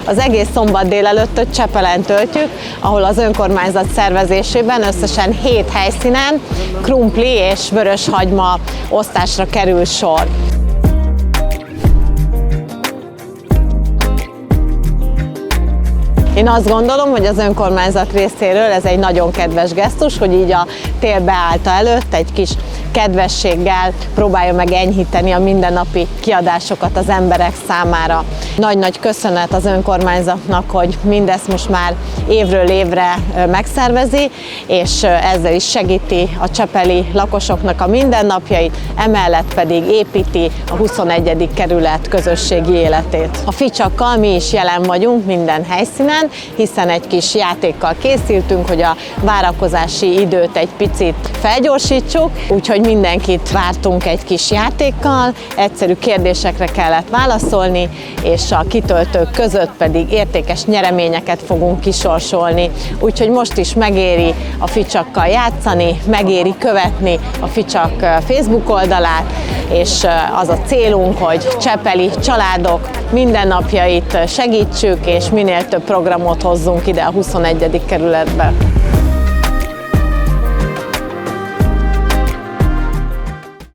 Az egész szombat délelőttöt Csepelen töltjük, ahol az önkormányzat szervezésében összesen 7 helyszínen krumpli és vöröshagyma osztásra kerül sor. Én azt gondolom, hogy az önkormányzat részéről ez egy nagyon kedves gesztus, hogy így a tél beállta előtt egy kis kedvességgel próbálja meg enyhíteni a mindennapi kiadásokat az emberek számára. Nagy-nagy köszönet az önkormányzatnak, hogy mindezt most már évről évre megszervezi, és ezzel is segíti a csepeli lakosoknak a mindennapjait, emellett pedig építi a 21. kerület közösségi életét. A ficsakkal mi is jelen vagyunk minden helyszínen, hiszen egy kis játékkal készültünk, hogy a várakozási időt egy picit felgyorsítsuk, úgyhogy mindenkit vártunk egy kis játékkal, egyszerű kérdésekre kellett válaszolni, és a kitöltők között pedig értékes nyereményeket fogunk kisorsolni. Úgyhogy most is megéri a ficsakkal játszani, megéri követni a Ficsak Facebook oldalát, és az a célunk, hogy csepeli családok mindennapjait segítsük, és minél több programot hozzunk ide a 21. kerületbe.